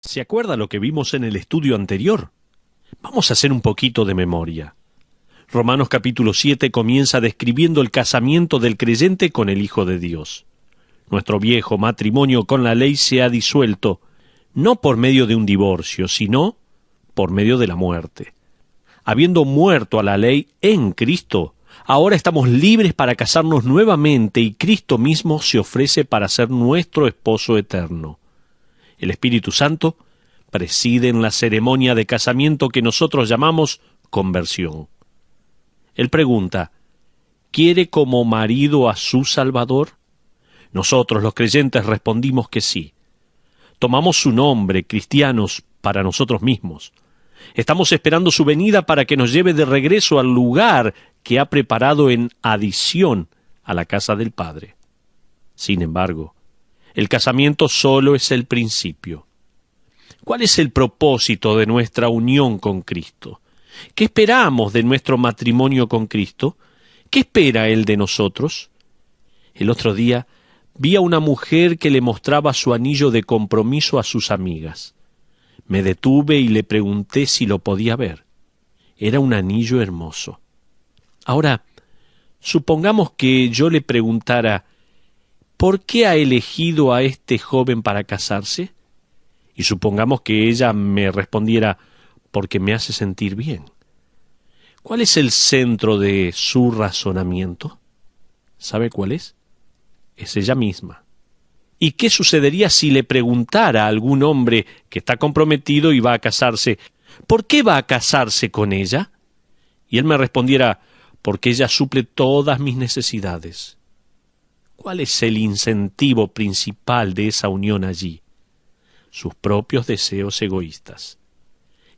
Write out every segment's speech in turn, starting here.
¿Se acuerda lo que vimos en el estudio anterior? Vamos a hacer un poquito de memoria. Romanos capítulo 7 comienza describiendo el casamiento del creyente con el Hijo de Dios. Nuestro viejo matrimonio con la ley se ha disuelto, no por medio de un divorcio, sino por medio de la muerte. Habiendo muerto a la ley en Cristo, ahora estamos libres para casarnos nuevamente y Cristo mismo se ofrece para ser nuestro esposo eterno. El Espíritu Santo preside en la ceremonia de casamiento que nosotros llamamos conversión. Él pregunta, ¿quiere como marido a su Salvador? Nosotros, los creyentes, respondimos que sí. Tomamos su nombre, cristianos, para nosotros mismos. Estamos esperando su venida para que nos lleve de regreso al lugar que ha preparado en adición a la casa del Padre. Sin embargo, el casamiento solo es el principio. ¿Cuál es el propósito de nuestra unión con Cristo? ¿Qué esperamos de nuestro matrimonio con Cristo? ¿Qué espera Él de nosotros? El otro día vi a una mujer que le mostraba su anillo de compromiso a sus amigas. Me detuve y le pregunté si lo podía ver. Era un anillo hermoso. Ahora, supongamos que yo le preguntara, ¿por qué ha elegido a este joven para casarse? Y supongamos que ella me respondiera, porque me hace sentir bien. ¿Cuál es el centro de su razonamiento? ¿Sabe cuál es? Es ella misma. ¿Y qué sucedería si le preguntara a algún hombre que está comprometido y va a casarse, ¿por qué va a casarse con ella? Y él me respondiera, porque ella suple todas mis necesidades. ¿Cuál es el incentivo principal de esa unión allí? Sus propios deseos egoístas.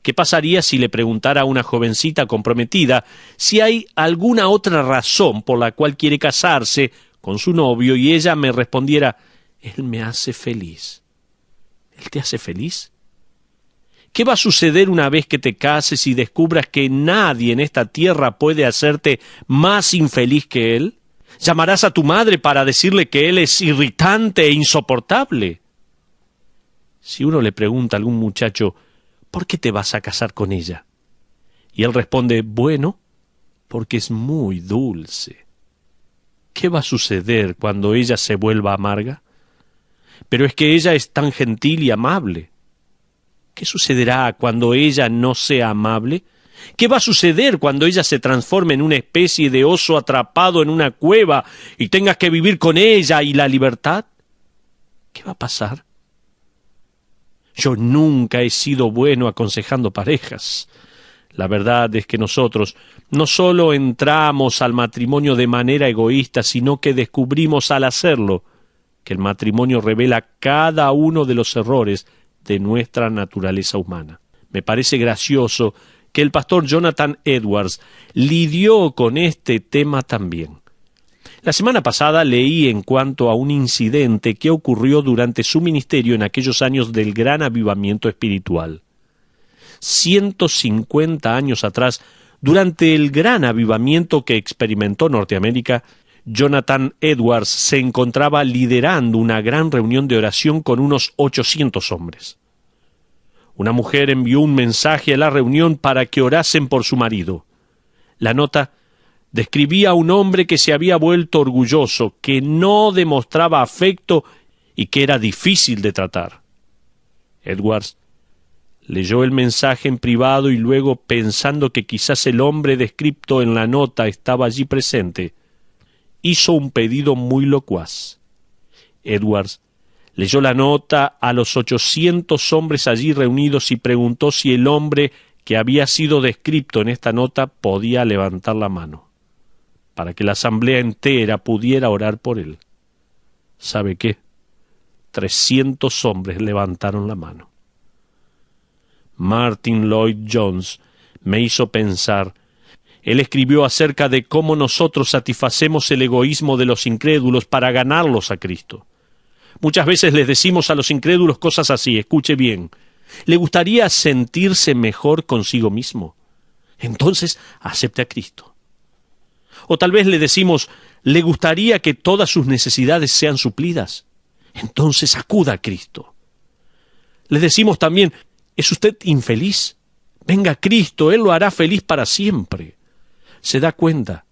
¿Qué pasaría si le preguntara a una jovencita comprometida si hay alguna otra razón por la cual quiere casarse con su novio y ella me respondiera, él me hace feliz? ¿Él te hace feliz? ¿Qué va a suceder una vez que te cases y descubras que nadie en esta tierra puede hacerte más infeliz que él? ¿Llamarás a tu madre para decirle que él es irritante e insoportable? Si uno le pregunta a algún muchacho, ¿por qué te vas a casar con ella? Y él responde, bueno, porque es muy dulce. ¿Qué va a suceder cuando ella se vuelva amarga? Pero es que ella es tan gentil y amable. ¿Qué sucederá cuando ella no sea amable? ¿Qué va a suceder cuando ella se transforme en una especie de oso atrapado en una cueva y tengas que vivir con ella y la libertad? ¿Qué va a pasar? Yo nunca he sido bueno aconsejando parejas. La verdad es que nosotros no solo entramos al matrimonio de manera egoísta, sino que descubrimos al hacerlo que el matrimonio revela cada uno de los errores de nuestra naturaleza humana. Me parece gracioso que el pastor Jonathan Edwards lidió con este tema también. La semana pasada leí en cuanto a un incidente que ocurrió durante su ministerio en aquellos años del gran avivamiento espiritual. 150 años atrás, durante el gran avivamiento que experimentó Norteamérica, Jonathan Edwards se encontraba liderando una gran reunión de oración con unos 800 hombres. Una mujer envió un mensaje a la reunión para que orasen por su marido. La nota describía a un hombre que se había vuelto orgulloso, que no demostraba afecto y que era difícil de tratar. Edwards leyó el mensaje en privado y luego, pensando que quizás el hombre descrito en la nota estaba allí presente, hizo un pedido muy locuaz. Edwards leyó la nota a los 800 hombres allí reunidos y preguntó si el hombre que había sido descrito en esta nota podía levantar la mano, para que la asamblea entera pudiera orar por él. ¿Sabe qué? 300 hombres levantaron la mano. Martin Lloyd Jones me hizo pensar. Él escribió acerca de cómo nosotros satisfacemos el egoísmo de los incrédulos para ganarlos a Cristo. Muchas veces les decimos a los incrédulos cosas así, escuche bien. ¿Le gustaría sentirse mejor consigo mismo? Entonces acepte a Cristo. O tal vez le decimos, ¿le gustaría que todas sus necesidades sean suplidas? Entonces acuda a Cristo. Les decimos también, ¿es usted infeliz? Venga Cristo, Él lo hará feliz para siempre. ¿Se da cuenta?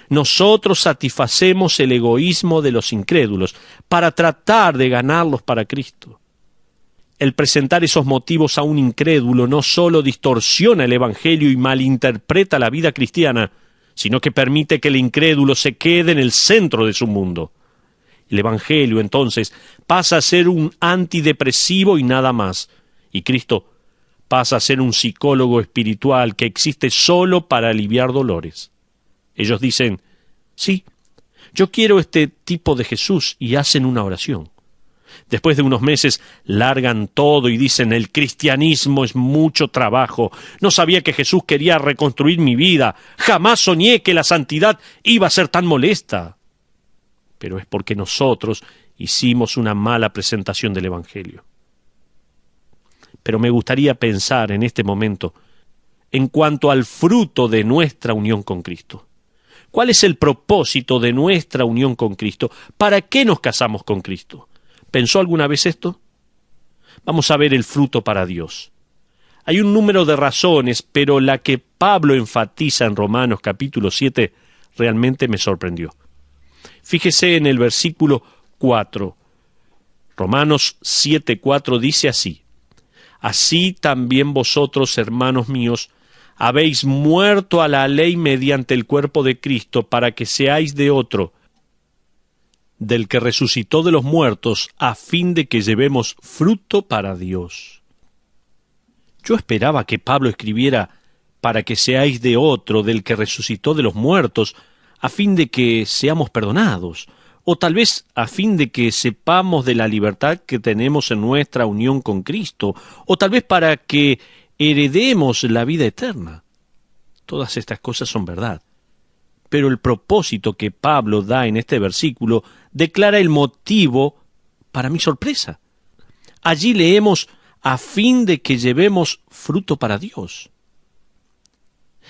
Nosotros satisfacemos el egoísmo de los incrédulos para tratar de ganarlos para Cristo. El presentar esos motivos a un incrédulo no solo distorsiona el Evangelio y malinterpreta la vida cristiana, sino que permite que el incrédulo se quede en el centro de su mundo. El Evangelio, entonces, pasa a ser un antidepresivo y nada más, y Cristo pasa a ser un psicólogo espiritual que existe solo para aliviar dolores. Ellos dicen, sí, yo quiero este tipo de Jesús, y hacen una oración. Después de unos meses largan todo y dicen, el cristianismo es mucho trabajo, no sabía que Jesús quería reconstruir mi vida, jamás soñé que la santidad iba a ser tan molesta. Pero es porque nosotros hicimos una mala presentación del Evangelio. Pero me gustaría pensar en este momento en cuanto al fruto de nuestra unión con Cristo. ¿Cuál es el propósito de nuestra unión con Cristo? ¿Para qué nos casamos con Cristo? ¿Pensó alguna vez esto? Vamos a ver el fruto para Dios. Hay un número de razones, pero la que Pablo enfatiza en Romanos capítulo 7 realmente me sorprendió. Fíjese en el versículo 4. Romanos 7:4 dice así: Así también vosotros, hermanos míos, habéis muerto a la ley mediante el cuerpo de Cristo, para que seáis de otro, del que resucitó de los muertos, a fin de que llevemos fruto para Dios. Yo esperaba que Pablo escribiera para que seáis de otro, del que resucitó de los muertos, a fin de que seamos perdonados, o tal vez a fin de que sepamos de la libertad que tenemos en nuestra unión con Cristo, o tal vez para que heredemos la vida eterna. Todas estas cosas son verdad. Pero el propósito que Pablo da en este versículo declara el motivo para mi sorpresa. Allí leemos, a fin de que llevemos fruto para Dios.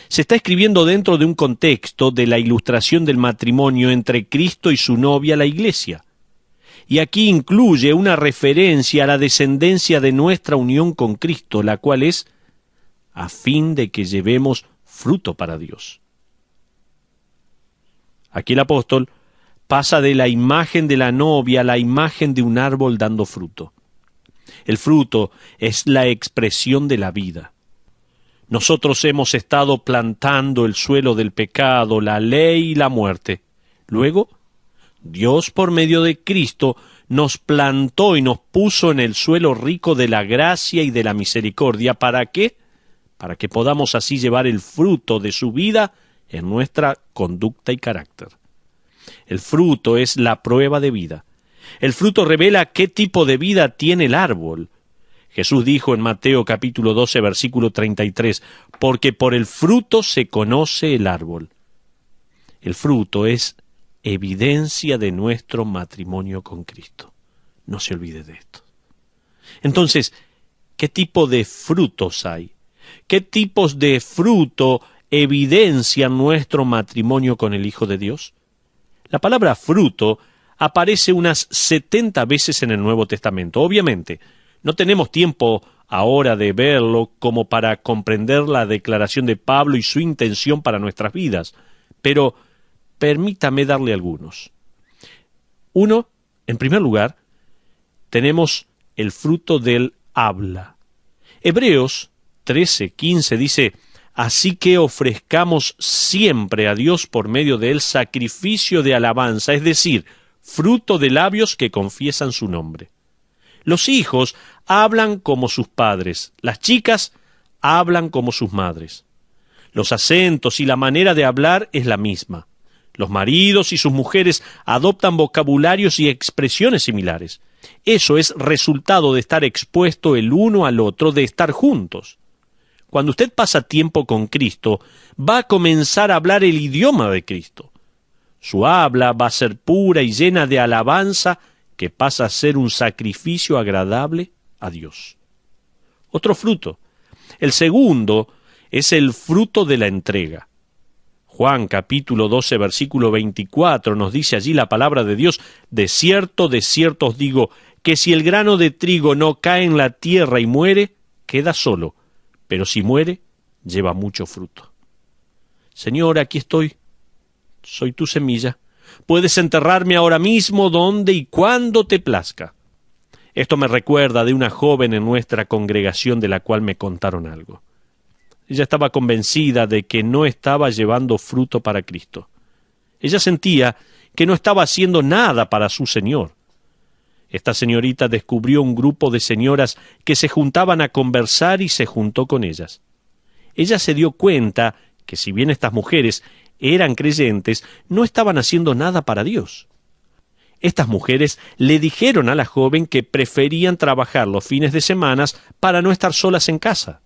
Se está escribiendo dentro de un contexto de la ilustración del matrimonio entre Cristo y su novia, la Iglesia. Y aquí incluye una referencia a la descendencia de nuestra unión con Cristo, la cual es a fin de que llevemos fruto para Dios. Aquí el apóstol pasa de la imagen de la novia a la imagen de un árbol dando fruto. El fruto es la expresión de la vida. Nosotros hemos estado plantando el suelo del pecado, la ley y la muerte. Luego, Dios por medio de Cristo nos plantó y nos puso en el suelo rico de la gracia y de la misericordia. ¿Para qué? Para que podamos así llevar el fruto de su vida en nuestra conducta y carácter. El fruto es la prueba de vida. El fruto revela qué tipo de vida tiene el árbol. Jesús dijo en Mateo capítulo 12, versículo 33, porque por el fruto se conoce el árbol. El fruto es evidencia de nuestro matrimonio con Cristo. No se olvide de esto. Entonces, ¿qué tipo de frutos hay? ¿Qué tipos de fruto evidencian nuestro matrimonio con el Hijo de Dios? La palabra fruto aparece unas 70 veces en el Nuevo Testamento. Obviamente, no tenemos tiempo ahora de verlo como para comprender la declaración de Pablo y su intención para nuestras vidas, pero permítame darle algunos. Uno, en primer lugar, tenemos el fruto del habla. Hebreos 13:15 dice, así que ofrezcamos siempre a Dios por medio de él sacrificio de alabanza, es decir, fruto de labios que confiesan su nombre. Los hijos hablan como sus padres, las chicas hablan como sus madres. Los acentos y la manera de hablar es la misma. Los maridos y sus mujeres adoptan vocabularios y expresiones similares. Eso es resultado de estar expuesto el uno al otro, de estar juntos. Cuando usted pasa tiempo con Cristo, va a comenzar a hablar el idioma de Cristo. Su habla va a ser pura y llena de alabanza, que pasa a ser un sacrificio agradable a Dios. Otro fruto. El segundo es el fruto de la entrega. Juan capítulo 12, versículo 24 nos dice allí la palabra de Dios, de cierto os digo, que si el grano de trigo no cae en la tierra y muere, queda solo, pero si muere, lleva mucho fruto. Señor, aquí estoy, soy tu semilla. Puedes enterrarme ahora mismo donde y cuando te plazca. Esto me recuerda de una joven en nuestra congregación de la cual me contaron algo. Ella estaba convencida de que no estaba llevando fruto para Cristo. Ella sentía que no estaba haciendo nada para su Señor. Esta señorita descubrió un grupo de señoras que se juntaban a conversar y se juntó con ellas. Ella se dio cuenta que si bien estas mujeres eran creyentes, no estaban haciendo nada para Dios. Estas mujeres le dijeron a la joven que preferían trabajar los fines de semana para no estar solas en casa.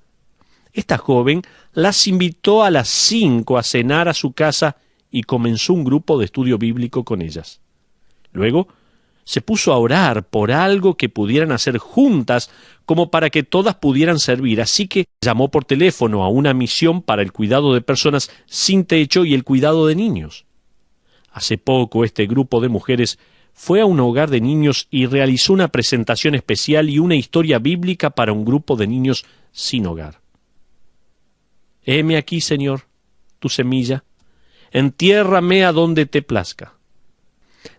Esta joven las invitó a las 5 a cenar a su casa y comenzó un grupo de estudio bíblico con ellas. Luego se puso a orar por algo que pudieran hacer juntas como para que todas pudieran servir, así que llamó por teléfono a una misión para el cuidado de personas sin techo y el cuidado de niños. Hace poco este grupo de mujeres fue a un hogar de niños y realizó una presentación especial y una historia bíblica para un grupo de niños sin hogar. Heme aquí, Señor, tu semilla, entiérrame a donde te plazca.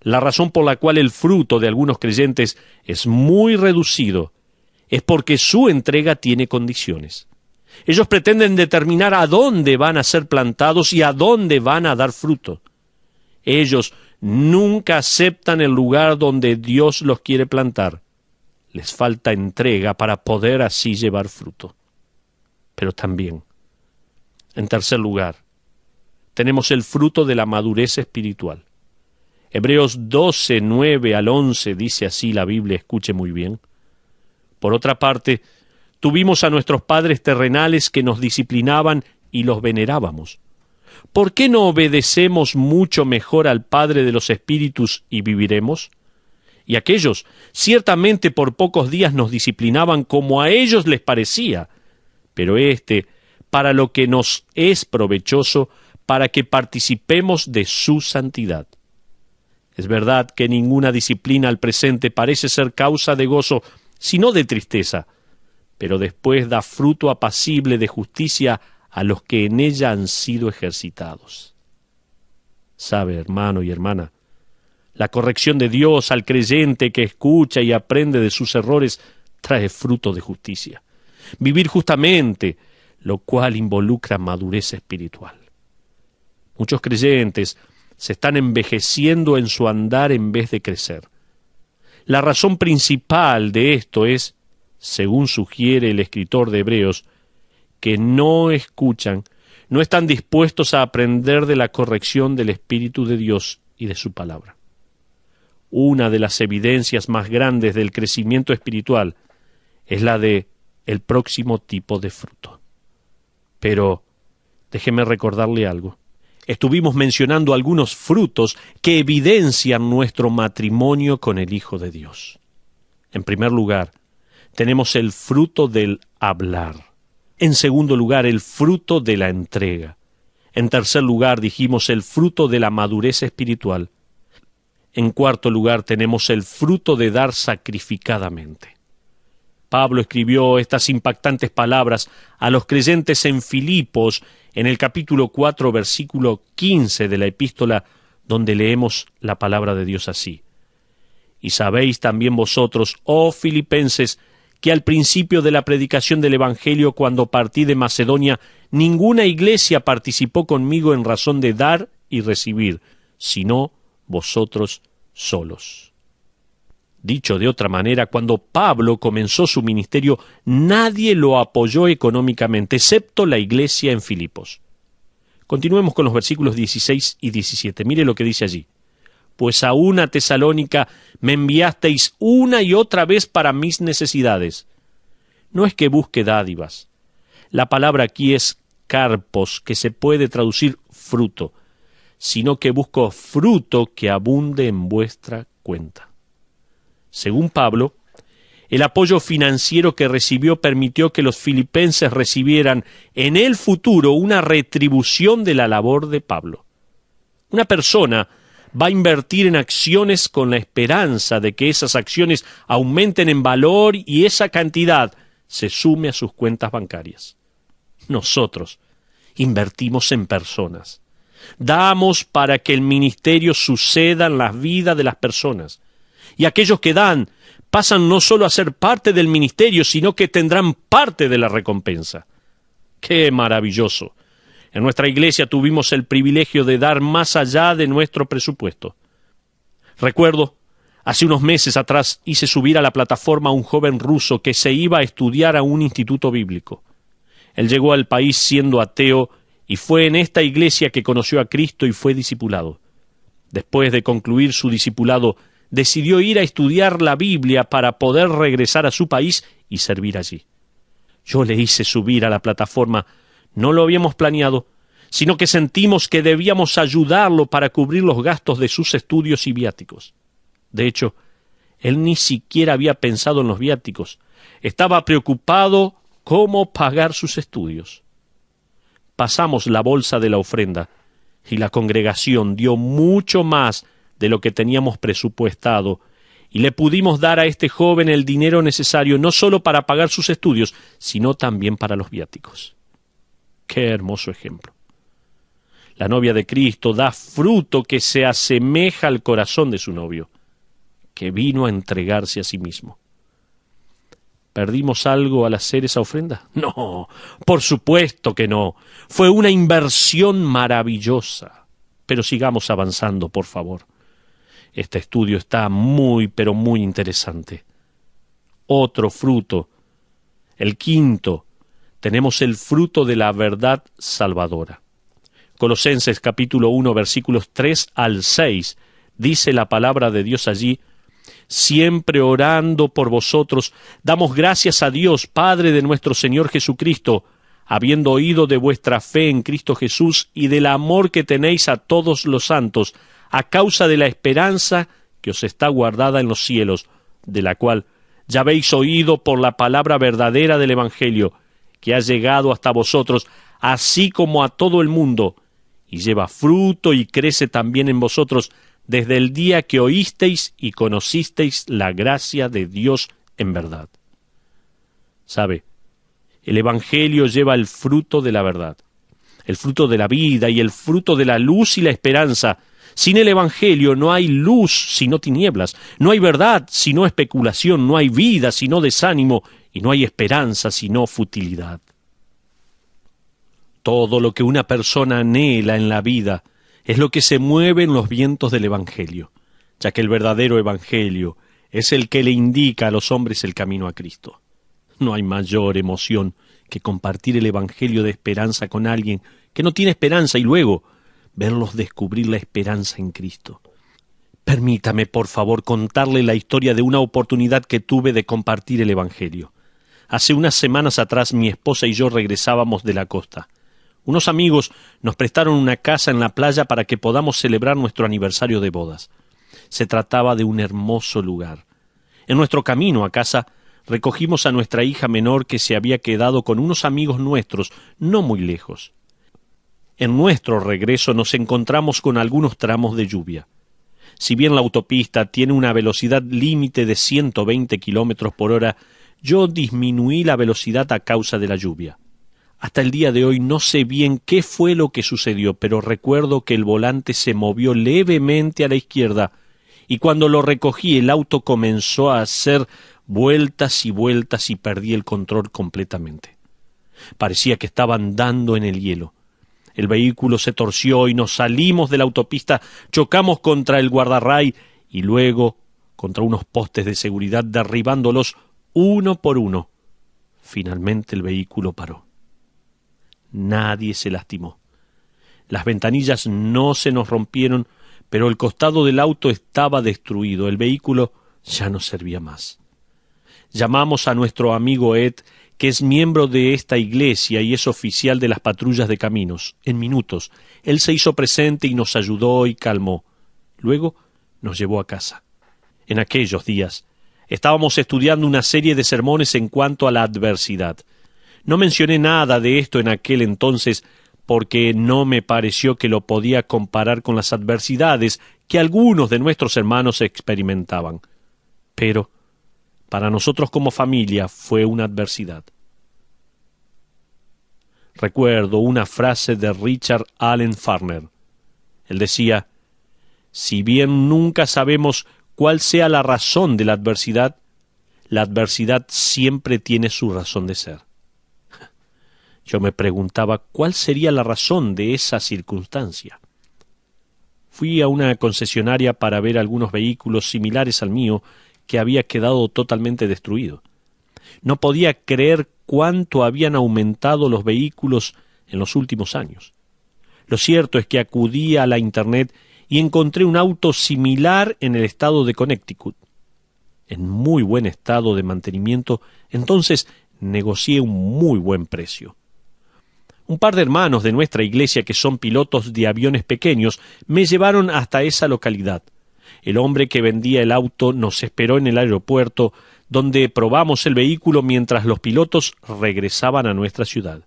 La razón por la cual el fruto de algunos creyentes es muy reducido es porque su entrega tiene condiciones. Ellos pretenden determinar a dónde van a ser plantados y a dónde van a dar fruto. Ellos nunca aceptan el lugar donde Dios los quiere plantar. Les falta entrega para poder así llevar fruto. Pero también, en tercer lugar, tenemos el fruto de la madurez espiritual. Hebreos 12, 9 al 11 dice así la Biblia, escuche muy bien. Por otra parte, tuvimos a nuestros padres terrenales que nos disciplinaban y los venerábamos. ¿Por qué no obedecemos mucho mejor al Padre de los Espíritus y viviremos? Y aquellos, ciertamente por pocos días nos disciplinaban como a ellos les parecía, pero para lo que nos es provechoso, para que participemos de su santidad. Es verdad que ninguna disciplina al presente parece ser causa de gozo, sino de tristeza, pero después da fruto apacible de justicia a los que en ella han sido ejercitados. Sabe, hermano y hermana, la corrección de Dios al creyente que escucha y aprende de sus errores trae fruto de justicia. Vivir justamente, lo cual involucra madurez espiritual. Muchos creyentes se están envejeciendo en su andar en vez de crecer. La razón principal de esto es, según sugiere el escritor de Hebreos, que no escuchan, no están dispuestos a aprender de la corrección del Espíritu de Dios y de su palabra. Una de las evidencias más grandes del crecimiento espiritual es la de el próximo tipo de fruto. Pero déjeme recordarle algo. Estuvimos mencionando algunos frutos que evidencian nuestro matrimonio con el Hijo de Dios. En primer lugar, tenemos el fruto del hablar. En segundo lugar, el fruto de la entrega. En tercer lugar, dijimos el fruto de la madurez espiritual. En cuarto lugar, tenemos el fruto de dar sacrificadamente. Pablo escribió estas impactantes palabras a los creyentes en Filipos, en el capítulo 4, versículo 15 de la epístola, donde leemos la palabra de Dios así. Y sabéis también vosotros, oh filipenses, que al principio de la predicación del Evangelio, cuando partí de Macedonia, ninguna iglesia participó conmigo en razón de dar y recibir, sino vosotros solos. Dicho de otra manera, cuando Pablo comenzó su ministerio, nadie lo apoyó económicamente, excepto la iglesia en Filipos. Continuemos con los versículos 16 y 17. Mire lo que dice allí. Pues a una Tesalónica me enviasteis una y otra vez para mis necesidades. No es que busque dádivas. La palabra aquí es carpos, que se puede traducir fruto, sino que busco fruto que abunde en vuestra cuenta. Según Pablo, el apoyo financiero que recibió permitió que los filipenses recibieran en el futuro una retribución de la labor de Pablo. Una persona va a invertir en acciones con la esperanza de que esas acciones aumenten en valor y esa cantidad se sume a sus cuentas bancarias. Nosotros invertimos en personas. Damos para que el ministerio suceda en la vida de las personas. Y aquellos que dan pasan no solo a ser parte del ministerio, sino que tendrán parte de la recompensa. ¡Qué maravilloso! En nuestra iglesia tuvimos el privilegio de dar más allá de nuestro presupuesto. Recuerdo, hace unos meses atrás hice subir a la plataforma a un joven ruso que se iba a estudiar a un instituto bíblico. Él llegó al país siendo ateo y fue en esta iglesia que conoció a Cristo y fue discipulado. Después de concluir su discipulado, decidió ir a estudiar la Biblia para poder regresar a su país y servir allí. Yo le hice subir a la plataforma. No lo habíamos planeado, sino que sentimos que debíamos ayudarlo para cubrir los gastos de sus estudios y viáticos. De hecho, él ni siquiera había pensado en los viáticos. Estaba preocupado cómo pagar sus estudios. Pasamos la bolsa de la ofrenda y la congregación dio mucho más de lo que teníamos presupuestado y le pudimos dar a este joven el dinero necesario no solo para pagar sus estudios, sino también para los viáticos. ¡Qué hermoso ejemplo! La novia de Cristo da fruto que se asemeja al corazón de su novio, que vino a entregarse a sí mismo. ¿Perdimos algo al hacer esa ofrenda? No, por supuesto que no. Fue una inversión maravillosa. Pero sigamos avanzando, por favor. Este estudio está muy, pero muy interesante. Otro fruto, el quinto, tenemos el fruto de la verdad salvadora. Colosenses capítulo 1, versículos 3 al 6, dice la palabra de Dios allí: siempre orando por vosotros, damos gracias a Dios, Padre de nuestro Señor Jesucristo, habiendo oído de vuestra fe en Cristo Jesús y del amor que tenéis a todos los santos, a causa de la esperanza que os está guardada en los cielos, de la cual ya habéis oído por la palabra verdadera del Evangelio, que ha llegado hasta vosotros, así como a todo el mundo, y lleva fruto y crece también en vosotros, desde el día que oísteis y conocisteis la gracia de Dios en verdad. ¿Sabe? El Evangelio lleva el fruto de la verdad, el fruto de la vida y el fruto de la luz y la esperanza. Sin el Evangelio no hay luz sino tinieblas, no hay verdad sino especulación, no hay vida sino desánimo y no hay esperanza sino futilidad. Todo lo que una persona anhela en la vida es lo que se mueve en los vientos del Evangelio, ya que el verdadero Evangelio es el que le indica a los hombres el camino a Cristo. No hay mayor emoción que compartir el Evangelio de esperanza con alguien que no tiene esperanza y luego verlos descubrir la esperanza en Cristo. Permítame, por favor, contarle la historia de una oportunidad que tuve de compartir el Evangelio. Hace unas semanas atrás mi esposa y yo regresábamos de la costa. Unos amigos nos prestaron una casa en la playa para que podamos celebrar nuestro aniversario de bodas. Se trataba de un hermoso lugar. En nuestro camino a casa recogimos a nuestra hija menor que se había quedado con unos amigos nuestros no muy lejos. En nuestro regreso nos encontramos con algunos tramos de lluvia. Si bien la autopista tiene una velocidad límite de 120 kilómetros por hora, yo disminuí la velocidad a causa de la lluvia. Hasta el día de hoy no sé bien qué fue lo que sucedió, pero recuerdo que el volante se movió levemente a la izquierda y cuando lo recogí el auto comenzó a hacer vueltas y vueltas y perdí el control completamente. Parecía que estaba andando en el hielo. El vehículo se torció y nos salimos de la autopista, chocamos contra el guardarray y luego contra unos postes de seguridad derribándolos uno por uno. Finalmente el vehículo paró. Nadie se lastimó. Las ventanillas no se nos rompieron, pero el costado del auto estaba destruido. El vehículo ya no servía más. Llamamos a nuestro amigo Ed, que es miembro de esta iglesia y es oficial de las patrullas de caminos. En minutos, él se hizo presente y nos ayudó y calmó. Luego nos llevó a casa. En aquellos días estábamos estudiando una serie de sermones en cuanto a la adversidad. No mencioné nada de esto en aquel entonces porque no me pareció que lo podía comparar con las adversidades que algunos de nuestros hermanos experimentaban. Pero para nosotros como familia fue una adversidad. Recuerdo una frase de Richard Allen Farner. Él decía: si bien nunca sabemos cuál sea la razón de la adversidad siempre tiene su razón de ser. Yo me preguntaba cuál sería la razón de esa circunstancia. Fui a una concesionaria para ver algunos vehículos similares al mío que había quedado totalmente destruido. No podía creer cuánto habían aumentado los vehículos en los últimos años. Lo cierto es que acudí a la Internet y encontré un auto similar en el estado de Connecticut, en muy buen estado de mantenimiento. Entonces negocié un muy buen precio. Un par de hermanos de nuestra iglesia que son pilotos de aviones pequeños me llevaron hasta esa localidad. El hombre que vendía el auto nos esperó en el aeropuerto, donde probamos el vehículo mientras los pilotos regresaban a nuestra ciudad.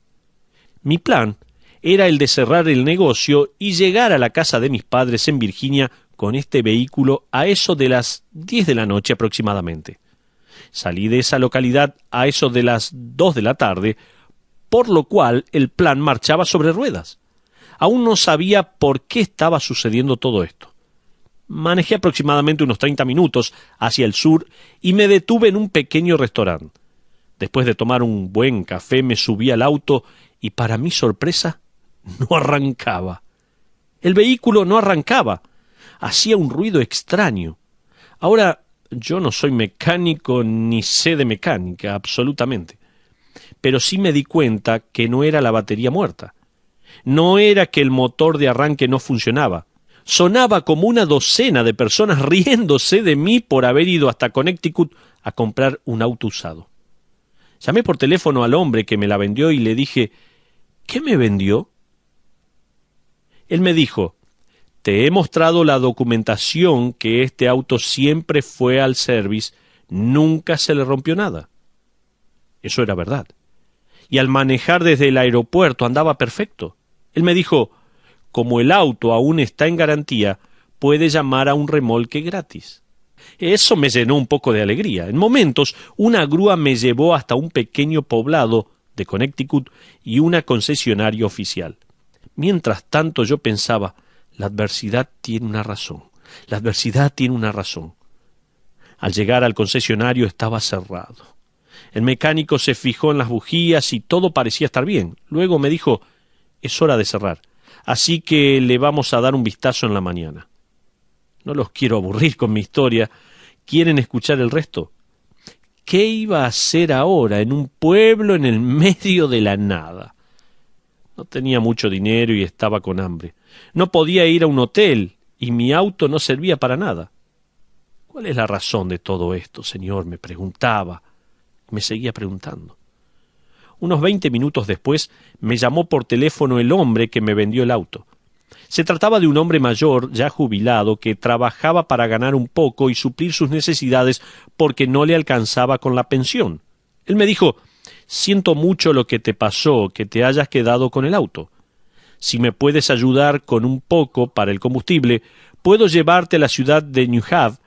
Mi plan era el de cerrar el negocio y llegar a la casa de mis padres en Virginia con este vehículo a eso de las 10 de la noche aproximadamente. Salí de esa localidad a eso de las 2 de la tarde, por lo cual el plan marchaba sobre ruedas. Aún no sabía por qué estaba sucediendo todo esto. Manejé aproximadamente unos 30 minutos hacia el sur y me detuve en un pequeño restaurante. Después de tomar un buen café me subí al auto y, para mi sorpresa, no arrancaba. El vehículo no arrancaba. Hacía un ruido extraño. Ahora, yo no soy mecánico ni sé de mecánica, absolutamente. Pero sí me di cuenta que no era la batería muerta. No era que el motor de arranque no funcionaba. Sonaba como una docena de personas riéndose de mí por haber ido hasta Connecticut a comprar un auto usado. Llamé por teléfono al hombre que me la vendió y le dije: ¿qué me vendió? Él me dijo: te he mostrado la documentación que este auto siempre fue al service, nunca se le rompió nada. Eso era verdad. Y al manejar desde el aeropuerto andaba perfecto. Él me dijo: como el auto aún está en garantía, puede llamar a un remolque gratis. Eso me llenó un poco de alegría. En momentos, una grúa me llevó hasta un pequeño poblado de Connecticut y una concesionaria oficial. Mientras tanto yo pensaba: la adversidad tiene una razón. La adversidad tiene una razón. Al llegar al concesionario estaba cerrado. El mecánico se fijó en las bujías y todo parecía estar bien. Luego me dijo: es hora de cerrar, así que le vamos a dar un vistazo en la mañana. No los quiero aburrir con mi historia. ¿Quieren escuchar el resto? ¿Qué iba a hacer ahora en un pueblo en el medio de la nada? No tenía mucho dinero y estaba con hambre. No podía ir a un hotel y mi auto no servía para nada. ¿Cuál es la razón de todo esto, Señor?, me preguntaba. Me seguía preguntando. Unos 20 minutos después me llamó por teléfono el hombre que me vendió el auto. Se trataba de un hombre mayor, ya jubilado, que trabajaba para ganar un poco y suplir sus necesidades porque no le alcanzaba con la pensión. Él me dijo: siento mucho lo que te pasó, que te hayas quedado con el auto. Si me puedes ayudar con un poco para el combustible, puedo llevarte a la ciudad de New Haven,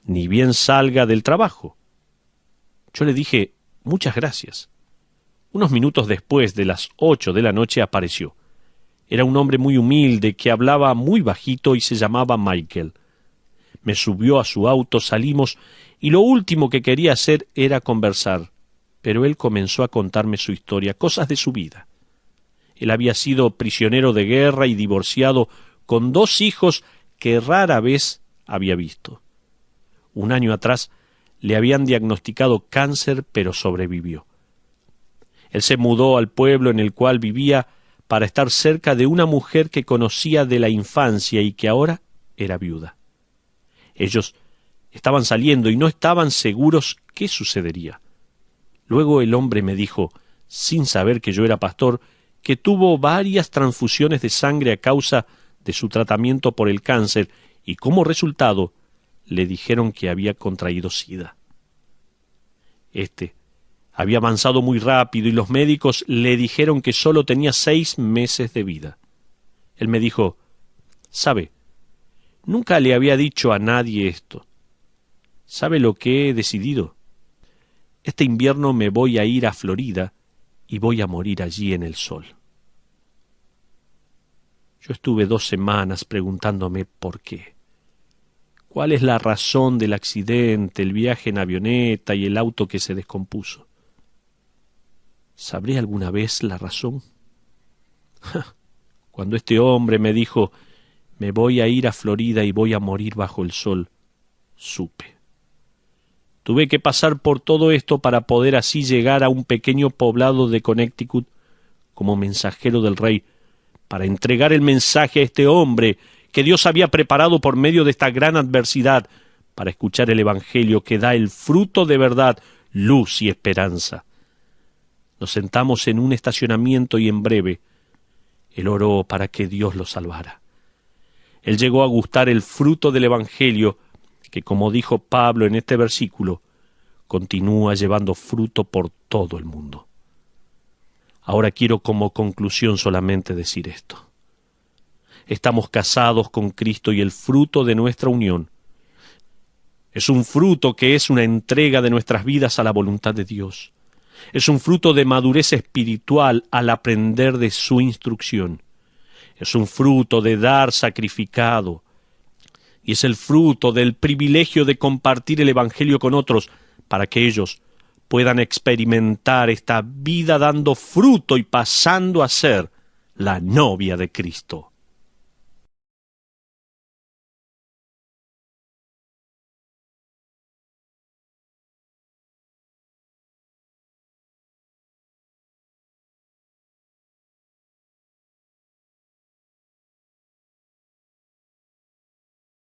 ni bien salga del trabajo. Yo le dije: muchas gracias. Unos minutos después de las 8 de la noche apareció. Era un hombre muy humilde que hablaba muy bajito y se llamaba Michael. Me subió a su auto, salimos y lo último que quería hacer era conversar, pero él comenzó a contarme su historia, cosas de su vida. Él había sido prisionero de guerra y divorciado con 2 hijos que rara vez había visto. Un año atrás le habían diagnosticado cáncer, pero sobrevivió. Él se mudó al pueblo en el cual vivía para estar cerca de una mujer que conocía de la infancia y que ahora era viuda. Ellos estaban saliendo y no estaban seguros qué sucedería. Luego el hombre me dijo, sin saber que yo era pastor, que tuvo varias transfusiones de sangre a causa de su tratamiento por el cáncer y como resultado le dijeron que había contraído SIDA. Había avanzado muy rápido y los médicos le dijeron que solo tenía 6 meses de vida. Él me dijo: «¿Sabe? Nunca le había dicho a nadie esto. ¿Sabe lo que he decidido? Este invierno me voy a ir a Florida y voy a morir allí en el sol. Yo estuve 2 semanas preguntándome por qué. ¿Cuál es la razón del accidente, el viaje en avioneta y el auto que se descompuso? ¿Sabré alguna vez la razón? Cuando este hombre me dijo, me voy a ir a Florida y voy a morir bajo el sol, supe. Tuve que pasar por todo esto para poder así llegar a un pequeño poblado de Connecticut como mensajero del rey, para entregar el mensaje a este hombre que Dios había preparado por medio de esta gran adversidad, para escuchar el Evangelio que da el fruto de verdad, luz y esperanza. Nos sentamos en un estacionamiento y en breve él oró para que Dios lo salvara. Él llegó a gustar el fruto del Evangelio que, como dijo Pablo en este versículo, continúa llevando fruto por todo el mundo. Ahora quiero como conclusión solamente decir esto. Estamos casados con Cristo y el fruto de nuestra unión es un fruto que es una entrega de nuestras vidas a la voluntad de Dios. Es un fruto de madurez espiritual al aprender de su instrucción. Es un fruto de dar sacrificado. Y es el fruto del privilegio de compartir el Evangelio con otros para que ellos puedan experimentar esta vida dando fruto y pasando a ser la novia de Cristo.